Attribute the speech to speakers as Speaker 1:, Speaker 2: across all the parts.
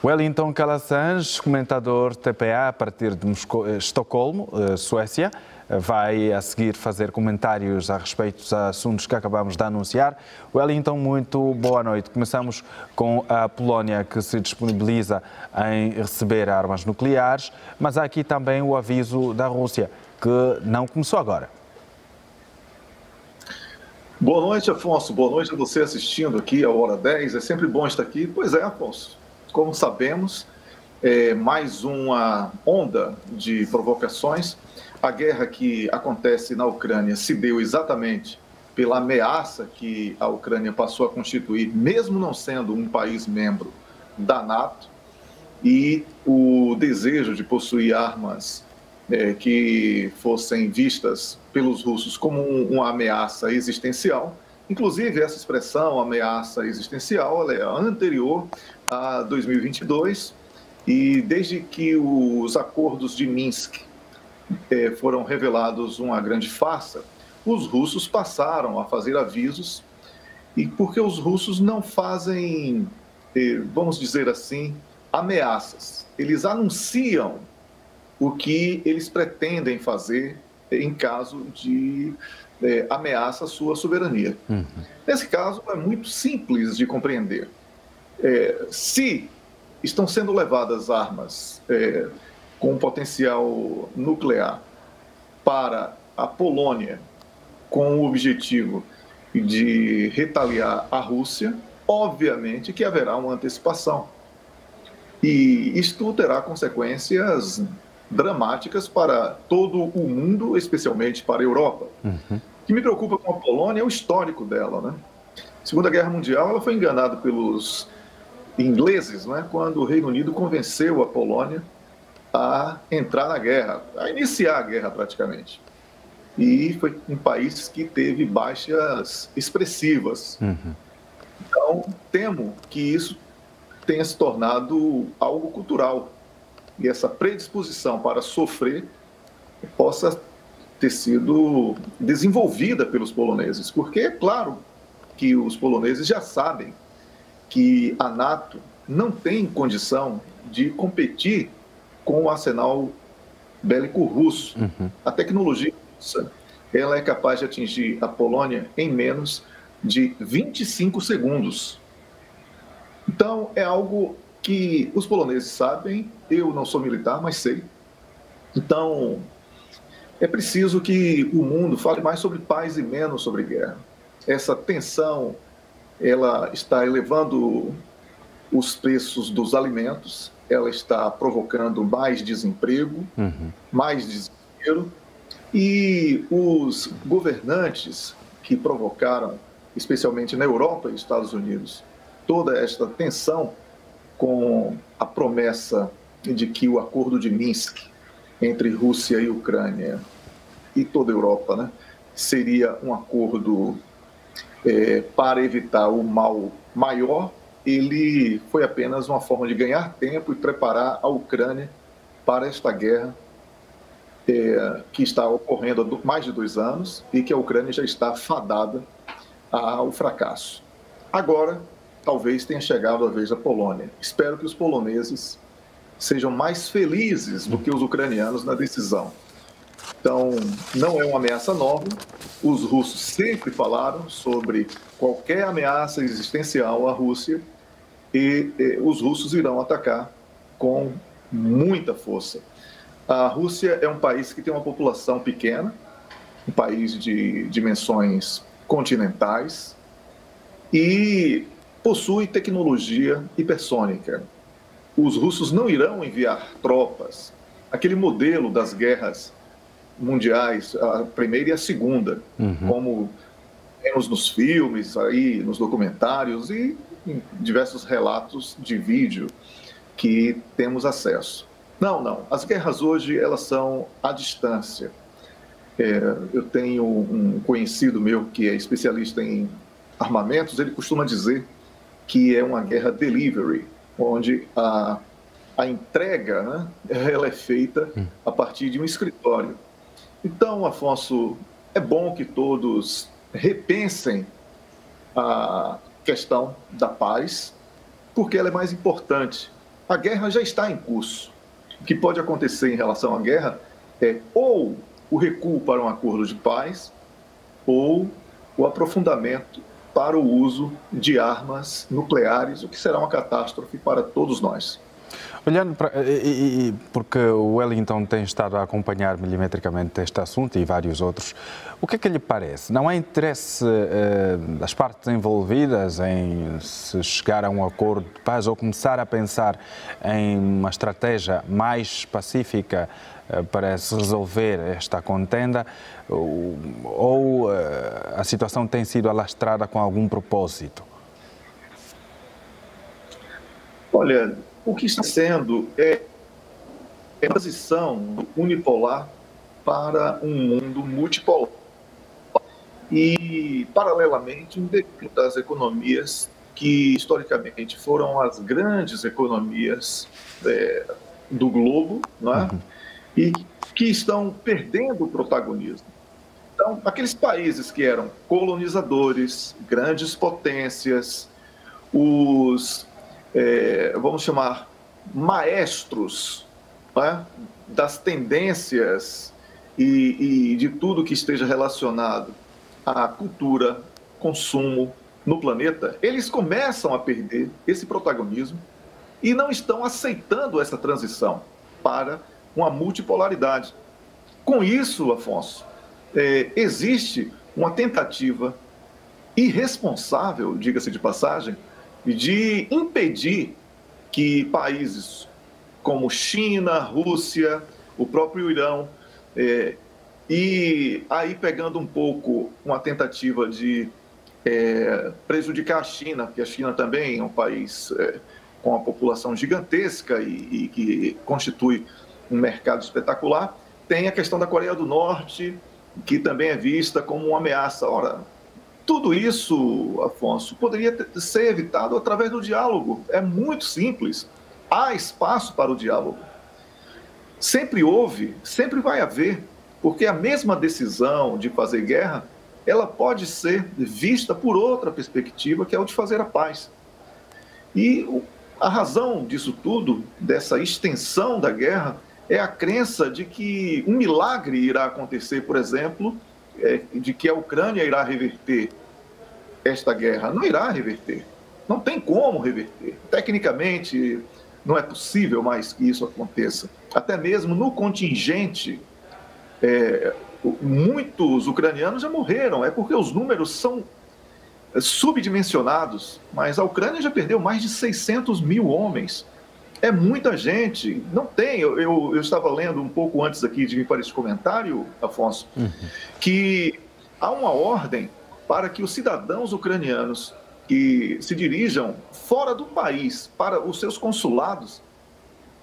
Speaker 1: Wellington Callasans, comentador TPA a partir de Estocolmo, Suécia, vai a seguir fazer comentários a respeito dos assuntos que acabamos de anunciar. Wellington, muito boa noite. Começamos com a Polónia, que se disponibiliza em receber armas nucleares, mas há aqui também o aviso da Rússia, que não começou agora.
Speaker 2: Boa noite, Afonso. Boa noite a você assistindo aqui à Hora 10. É sempre bom estar aqui. Pois é, Afonso. Como sabemos, mais uma onda de provocações. A guerra que acontece na Ucrânia se deu exatamente pela ameaça que a Ucrânia passou a constituir, mesmo não sendo um país membro da NATO, e o desejo de possuir armas que fossem vistas pelos russos como uma ameaça existencial. Inclusive, essa expressão, ameaça existencial, ela é anterior a 2022, e desde que os acordos de Minsk foram revelados uma grande farsa, os russos passaram a fazer avisos, e porque os russos não fazem, vamos dizer assim, ameaças. Eles anunciam o que eles pretendem fazer em caso de ameaça à sua soberania. Nesse caso, é muito simples de compreender. Se estão sendo levadas armas com potencial nuclear para a Polônia com o objetivo de retaliar a Rússia, obviamente que haverá uma antecipação. E isto terá consequências dramáticas para todo o mundo, especialmente para a Europa. O que me preocupa com a Polônia é o histórico dela, né? Segunda Guerra Mundial, ela foi enganada pelos ingleses, né, quando o Reino Unido convenceu a Polônia a entrar na guerra, a iniciar a guerra praticamente. E foi um país que teve baixas expressivas. Então, temo que isso tenha se tornado algo cultural. E essa predisposição para sofrer possa ter sido desenvolvida pelos poloneses. Porque é claro que os poloneses já sabem que a NATO não tem condição de competir com o arsenal bélico russo. A tecnologia russa, ela é capaz de atingir a Polônia em menos de 25 segundos. Então, é algo que os poloneses sabem, eu não sou militar, mas sei. Então, é preciso que o mundo fale mais sobre paz e menos sobre guerra. Essa tensão, ela está elevando os preços dos alimentos, ela está provocando mais desemprego, mais desespero, e os governantes que provocaram, especialmente na Europa e Estados Unidos, toda esta tensão com a promessa de que o acordo de Minsk entre Rússia e Ucrânia e toda a Europa, né, seria um acordo para evitar o mal maior, ele foi apenas uma forma de ganhar tempo e preparar a Ucrânia para esta guerra que está ocorrendo há mais de 2 anos e que a Ucrânia já está fadada ao fracasso. Agora, talvez tenha chegado a vez da Polônia. Espero que os poloneses sejam mais felizes do que os ucranianos na decisão. Então, não é uma ameaça nova. Os russos sempre falaram sobre qualquer ameaça existencial à Rússia e os russos irão atacar com muita força. A Rússia é um país que tem uma população pequena, um país de dimensões continentais e possui tecnologia hipersônica. Os russos não irão enviar tropas. Aquele modelo das guerras mundiais, a primeira e a segunda, como temos nos filmes, aí, nos documentários e em diversos relatos de vídeo que temos acesso. Não. As guerras hoje, elas são à distância. Eu tenho um conhecido meu que é especialista em armamentos, ele costuma dizer que é uma guerra delivery, onde a entrega, né, ela é feita a partir de um escritório. Então, Afonso, é bom que todos repensem a questão da paz, porque ela é mais importante a guerra já está em curso. O que pode acontecer em relação à guerra é ou o recuo para um acordo de paz ou o aprofundamento para o uso de armas nucleares, o que será uma catástrofe para todos nós.
Speaker 1: Olhando para, porque o Wellington tem estado a acompanhar milimetricamente este assunto e vários outros, o que é que lhe parece? Não há interesse das partes envolvidas em se chegar a um acordo de paz ou começar a pensar em uma estratégia mais pacífica para se resolver esta contenda, ou a situação tem sido alastrada com algum propósito?
Speaker 2: Olha, o que está sendo é a transição unipolar para um mundo multipolar. E, paralelamente, um declínio das economias que, historicamente, foram as grandes economias do globo, não é? E que estão perdendo o protagonismo. Então, aqueles países que eram colonizadores, grandes potências, os vamos chamar, maestros, né, das tendências e de tudo que esteja relacionado à cultura, consumo no planeta, eles começam a perder esse protagonismo e não estão aceitando essa transição para uma multipolaridade. Com isso, Afonso, existe uma tentativa irresponsável, diga-se de passagem, de impedir que países como China, Rússia, o próprio Irão, e aí pegando um pouco uma tentativa de prejudicar a China, porque a China também é um país com uma população gigantesca e que constitui um mercado espetacular, tem a questão da Coreia do Norte, que também é vista como uma ameaça. Ora, tudo isso, Afonso, poderia ser evitado através do diálogo. É muito simples. Há espaço para o diálogo. Sempre houve, sempre vai haver, porque a mesma decisão de fazer guerra, ela pode ser vista por outra perspectiva, que é o de fazer a paz. E a razão disso tudo, dessa extensão da guerra, é a crença de que um milagre irá acontecer, por exemplo, de que a Ucrânia irá reverter esta guerra. Não irá reverter. Não tem como reverter. Tecnicamente, não é possível mais que isso aconteça. Até mesmo no contingente, muitos ucranianos já morreram. É porque os números são subdimensionados. Mas a Ucrânia já perdeu mais de 600 mil homens. É muita gente. Não tem. Eu estava lendo um pouco antes aqui de vir para esse comentário, Afonso, que há uma ordem para que os cidadãos ucranianos que se dirijam fora do país para os seus consulados,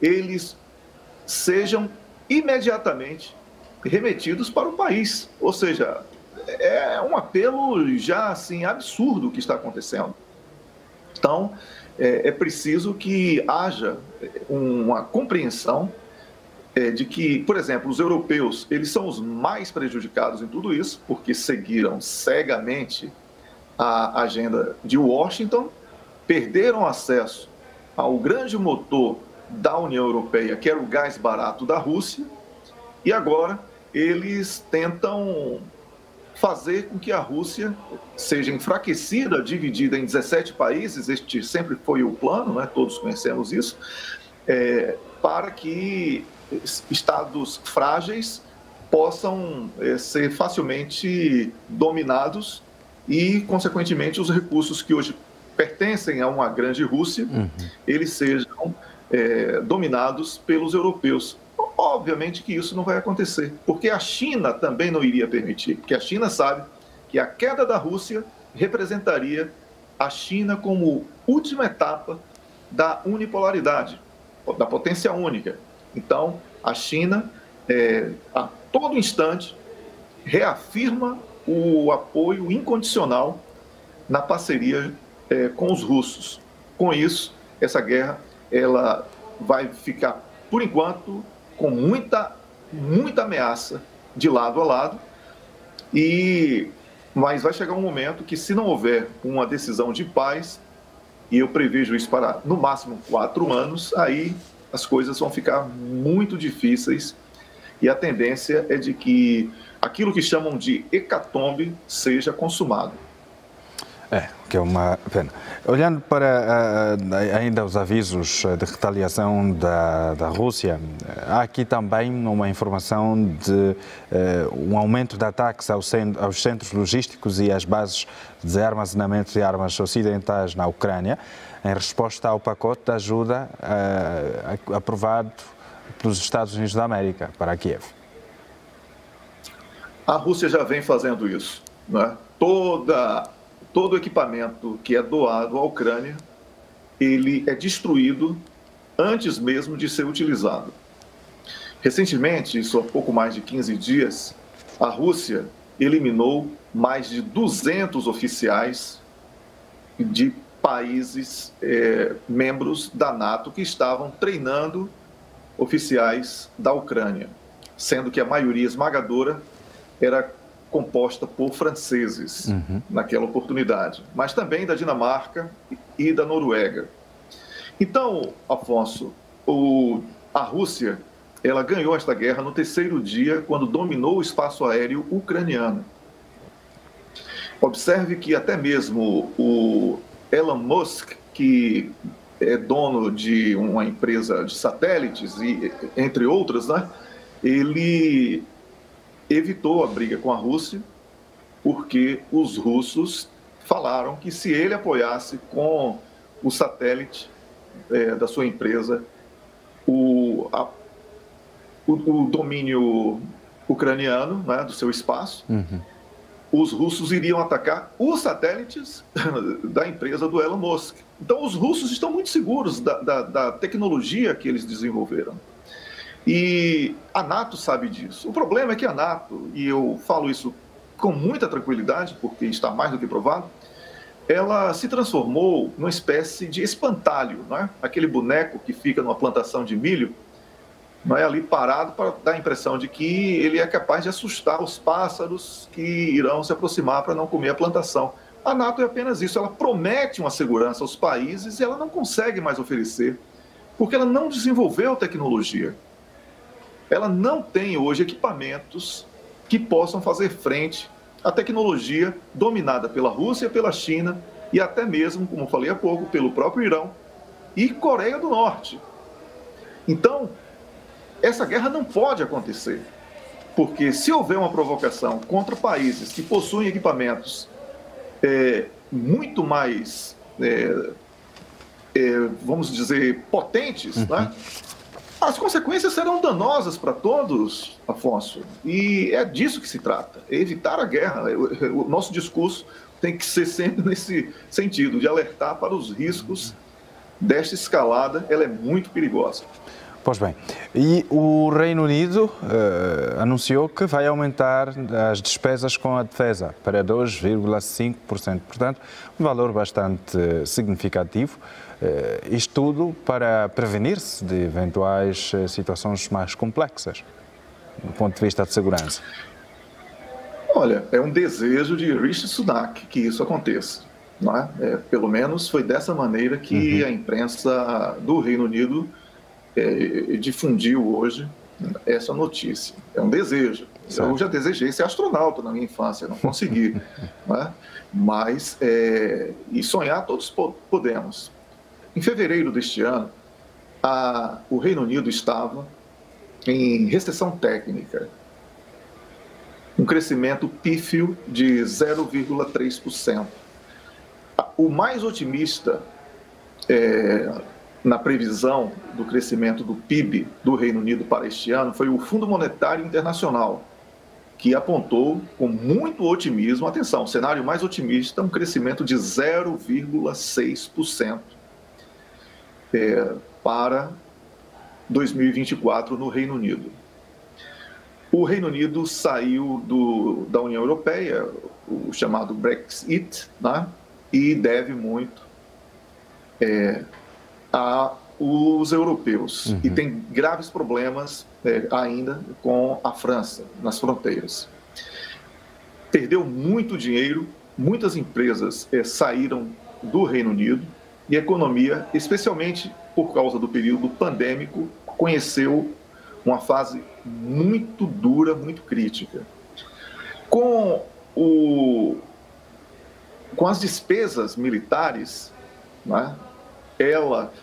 Speaker 2: eles sejam imediatamente remetidos para o país. Ou seja, é um apelo já assim absurdo o que está acontecendo. Então, é preciso que haja uma compreensão de que, por exemplo, os europeus, eles são os mais prejudicados em tudo isso, porque seguiram cegamente a agenda de Washington, perderam acesso ao grande motor da União Europeia, que era o gás barato da Rússia, e agora eles tentam fazer com que a Rússia seja enfraquecida, dividida em 17 países, este sempre foi o plano, né? Todos conhecemos isso, para que estados frágeis possam ser facilmente dominados e, consequentemente, os recursos que hoje pertencem a uma grande Rússia, eles sejam dominados pelos europeus. Obviamente que isso não vai acontecer, porque a China também não iria permitir, porque a China sabe que a queda da Rússia representaria a China como última etapa da unipolaridade, da potência única. Então, a China, a todo instante, reafirma o apoio incondicional na parceria com os russos. Com isso, essa guerra ela vai ficar, por enquanto, com muita ameaça de lado a lado, mas vai chegar um momento que, se não houver uma decisão de paz, e eu prevejo isso para, no máximo, 4 anos, aí as coisas vão ficar muito difíceis e a tendência é de que aquilo que chamam de hecatombe seja consumado.
Speaker 1: Que é uma pena. Olhando para ainda os avisos de retaliação da Rússia, há aqui também uma informação de um aumento de ataques aos centros logísticos e às bases de armazenamento de armas ocidentais na Ucrânia, em resposta ao pacote de ajuda aprovado pelos Estados Unidos da América para Kiev.
Speaker 2: A Rússia já vem fazendo isso, né? Todo equipamento que é doado à Ucrânia, ele é destruído antes mesmo de ser utilizado. Recentemente, isso há pouco mais de 15 dias, a Rússia eliminou mais de 200 oficiais de países membros da NATO que estavam treinando oficiais da Ucrânia, sendo que a maioria esmagadora era composta por franceses naquela oportunidade, mas também da Dinamarca e da Noruega. Então, Afonso, a Rússia, ela ganhou esta guerra no 3º dia, quando dominou o espaço aéreo ucraniano. Observe que até mesmo o Elon Musk, que é dono de uma empresa de satélites, e entre outras, né, ele evitou a briga com a Rússia, porque os russos falaram que se ele apoiasse com o satélite da sua empresa o domínio ucraniano, né, do seu espaço, os russos iriam atacar os satélites da empresa do Elon Musk. Então, os russos estão muito seguros da tecnologia que eles desenvolveram. E a NATO sabe disso. O problema é que a NATO, e eu falo isso com muita tranquilidade, porque está mais do que provado, ela se transformou numa espécie de espantalho, não é? Aquele boneco que fica numa plantação de milho, não é, ali parado para dar a impressão de que ele é capaz de assustar os pássaros que irão se aproximar para não comer a plantação. A NATO é apenas isso, ela promete uma segurança aos países e ela não consegue mais oferecer, porque ela não desenvolveu tecnologia. Ela não tem hoje equipamentos que possam fazer frente à tecnologia dominada pela Rússia, pela China e até mesmo, como falei há pouco, pelo próprio Irão e Coreia do Norte. Então, essa guerra não pode acontecer, porque se houver uma provocação contra países que possuem equipamentos muito mais, vamos dizer, potentes, né? As consequências serão danosas para todos, Afonso, e é disso que se trata, é evitar a guerra. O nosso discurso tem que ser sempre nesse sentido, de alertar para os riscos desta escalada, ela é muito perigosa.
Speaker 1: Pois bem, e o Reino Unido anunciou que vai aumentar as despesas com a defesa para 2,5%, portanto, um valor bastante significativo. Isto tudo para prevenir-se de eventuais situações mais complexas, do ponto de vista de segurança.
Speaker 2: Olha, é um desejo de Rishi Sunak que isso aconteça, não é? Pelo menos foi dessa maneira que a imprensa do Reino Unido difundiu hoje essa notícia. É um desejo. Certo. Eu já desejei ser astronauta na minha infância, não consegui, né? Mas e sonhar todos podemos. Em fevereiro deste ano, o Reino Unido estava em recessão técnica, um crescimento pífio de 0,3%. O mais otimista na previsão do crescimento do PIB do Reino Unido para este ano foi o Fundo Monetário Internacional, que apontou com muito otimismo, atenção, o cenário mais otimista, um crescimento de 0,6% para 2024 no Reino Unido. O Reino Unido saiu da União Europeia, o chamado Brexit, né? E deve muito aos europeus. E tem graves problemas ainda com a França nas fronteiras. Perdeu muito dinheiro, muitas empresas saíram do Reino Unido e economia, especialmente por causa do período pandêmico, conheceu uma fase muito dura, muito crítica. Com as despesas militares, né, ela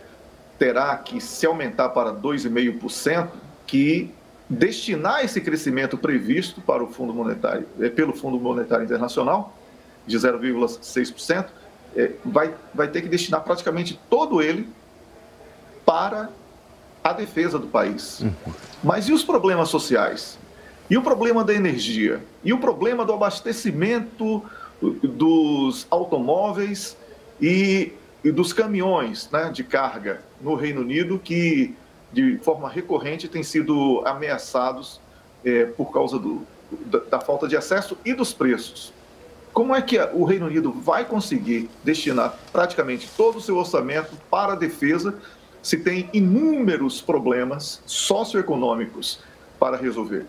Speaker 2: terá que se aumentar para 2,5%, que destinar esse crescimento previsto para o Fundo Monetário, pelo Fundo Monetário Internacional, de 0,6%, vai ter que destinar praticamente todo ele para a defesa do país. Mas e os problemas sociais? E o problema da energia? E o problema do abastecimento dos automóveis e dos caminhões, né, de carga no Reino Unido, que de forma recorrente têm sido ameaçados por causa da falta de acesso e dos preços? Como é que o Reino Unido vai conseguir destinar praticamente todo o seu orçamento para a defesa se tem inúmeros problemas socioeconômicos para resolver?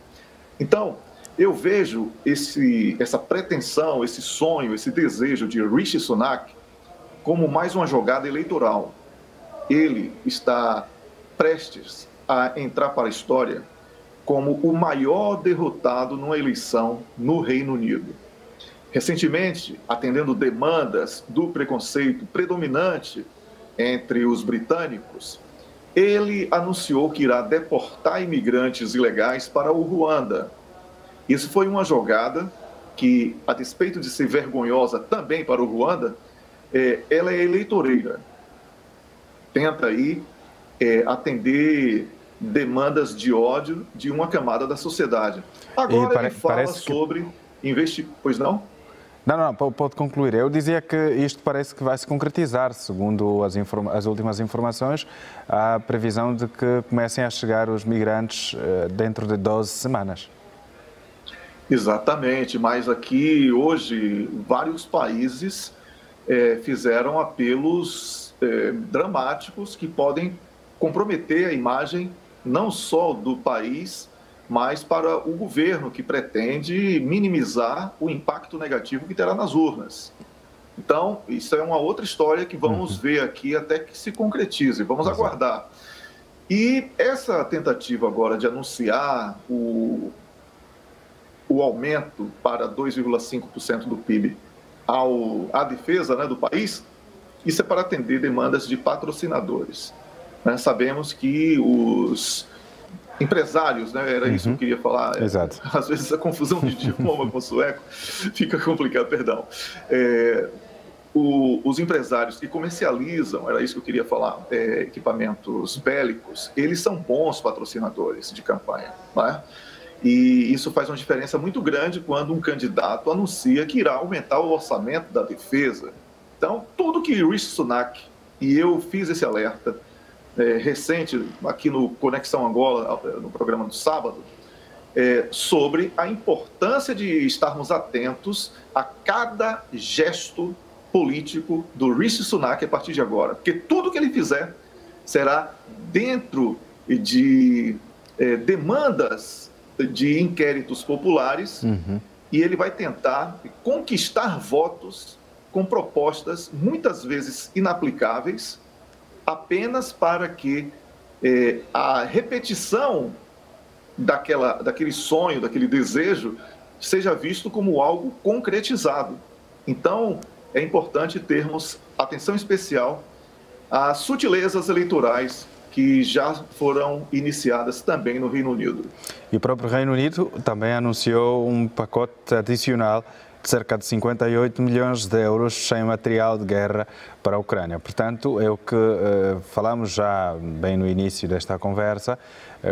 Speaker 2: Então, eu vejo essa pretensão, esse sonho, esse desejo de Rishi Sunak como mais uma jogada eleitoral. Ele está prestes a entrar para a história como o maior derrotado numa eleição no Reino Unido. Recentemente, atendendo demandas do preconceito predominante entre os britânicos, ele anunciou que irá deportar imigrantes ilegais para o Ruanda. Isso foi uma jogada que, a despeito de ser vergonhosa também para o Ruanda, ela é eleitoreira. Tenta aí atender demandas de ódio de uma camada da sociedade. Agora ele fala sobre investir... Pois não?
Speaker 1: Não, pode concluir. Eu dizia que isto parece que vai se concretizar, segundo as últimas informações, há previsão de que comecem a chegar os migrantes dentro de 12 semanas.
Speaker 2: Exatamente, mas aqui hoje vários países fizeram apelos dramáticos que podem comprometer a imagem não só do país, mas para o governo, que pretende minimizar o impacto negativo que terá nas urnas. Então, isso é uma outra história que vamos ver aqui até que se concretize. Vamos aguardar. E essa tentativa agora de anunciar o aumento para 2,5% do PIB à defesa, né, do país, isso é para atender demandas de patrocinadores. Sabemos que os empresários, né, era isso que eu queria falar.
Speaker 1: Exato.
Speaker 2: Às vezes a confusão de idioma com o sueco fica complicado, perdão. Os empresários que comercializam, era isso que eu queria falar, equipamentos bélicos, eles são bons patrocinadores de campanha, né? E isso faz uma diferença muito grande quando um candidato anuncia que irá aumentar o orçamento da defesa. Então, tudo que Rishi Sunak, e eu fiz esse alerta recente aqui no Conexão Angola, no programa do sábado, sobre a importância de estarmos atentos a cada gesto político do Rishi Sunak a partir de agora. Porque tudo que ele fizer será dentro de demandas de inquéritos populares, e ele vai tentar conquistar votos com propostas muitas vezes inaplicáveis, apenas para que a repetição daquele sonho, daquele desejo, seja visto como algo concretizado. Então, é importante termos atenção especial às sutilezas eleitorais que já foram iniciadas também no Reino Unido.
Speaker 1: E o próprio Reino Unido também anunciou um pacote adicional de cerca de 58 milhões de euros sem material de guerra para a Ucrânia. Portanto, é o que falamos já bem no início desta conversa,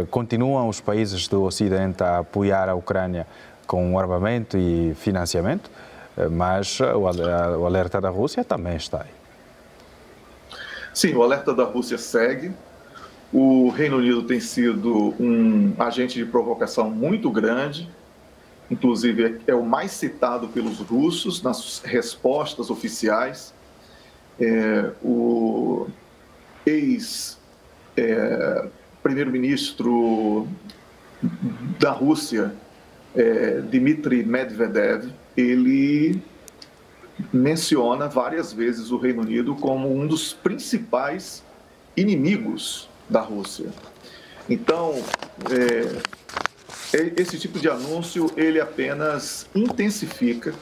Speaker 1: continuam os países do Ocidente a apoiar a Ucrânia com armamento e financiamento, mas o alerta da Rússia também está aí.
Speaker 2: Sim, o alerta da Rússia segue. O Reino Unido tem sido um agente de provocação muito grande, inclusive é o mais citado pelos russos nas respostas oficiais. O ex-primeiro-ministro da Rússia, Dmitry Medvedev, ele menciona várias vezes o Reino Unido como um dos principais inimigos da Rússia. Então, esse tipo de anúncio, ele apenas intensifica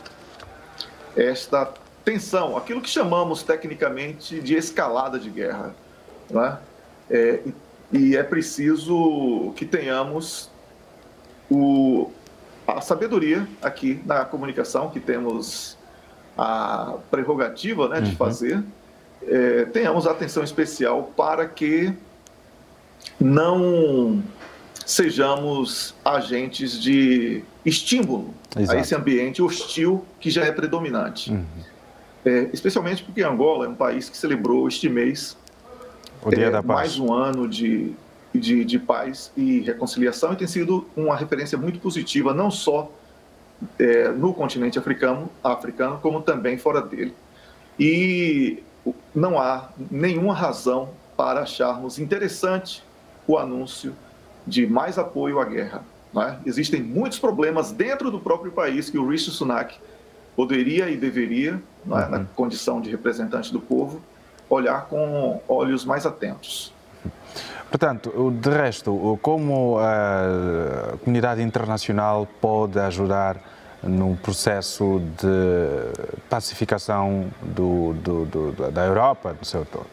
Speaker 2: esta tensão, aquilo que chamamos tecnicamente de escalada de guerra, né? E é preciso que tenhamos a sabedoria aqui na comunicação, que temos a prerrogativa, né, de fazer, tenhamos atenção especial para que não sejamos agentes de estímulo a esse ambiente hostil que já é predominante. Especialmente porque Angola é um país que celebrou este mês
Speaker 1: o Dia da Paz.
Speaker 2: Mais um ano de paz e reconciliação, e tem sido uma referência muito positiva, não só no continente africano, como também fora dele. E não há nenhuma razão para acharmos interessante o anúncio de mais apoio à guerra, né? Existem muitos problemas dentro do próprio país que o Rishi Sunak poderia e deveria, né, na condição de representante do povo, olhar com olhos mais atentos.
Speaker 1: Portanto, de resto, como a comunidade internacional pode ajudar num processo de pacificação da Europa, no seu todo?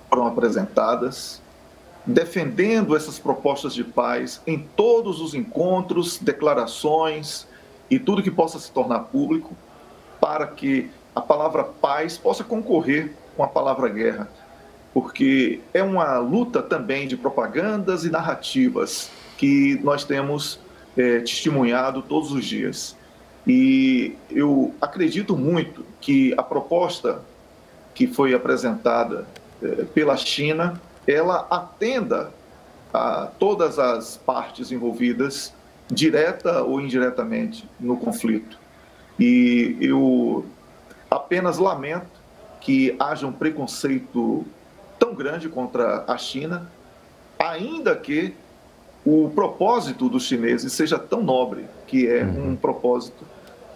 Speaker 2: Foram apresentadas, defendendo essas propostas de paz em todos os encontros, declarações e tudo que possa se tornar público, para que a palavra paz possa concorrer com a palavra guerra, porque é uma luta também de propagandas e narrativas que nós temos testemunhado todos os dias. E eu acredito muito que a proposta que foi apresentada pela China, ela atenda a todas as partes envolvidas, direta ou indiretamente, no conflito. E eu apenas lamento que haja um preconceito tão grande contra a China, ainda que o propósito dos chineses seja tão nobre, que é um propósito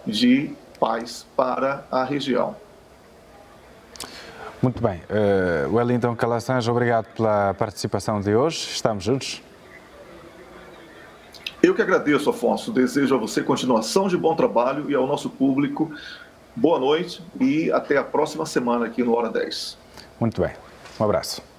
Speaker 2: de paz para a região.
Speaker 1: Muito bem. Wellington Callassange, obrigado pela participação de hoje. Estamos juntos.
Speaker 2: Eu que agradeço, Afonso. Desejo a você continuação de bom trabalho e ao nosso público boa noite e até a próxima semana aqui no Hora 10.
Speaker 1: Muito bem. Um abraço.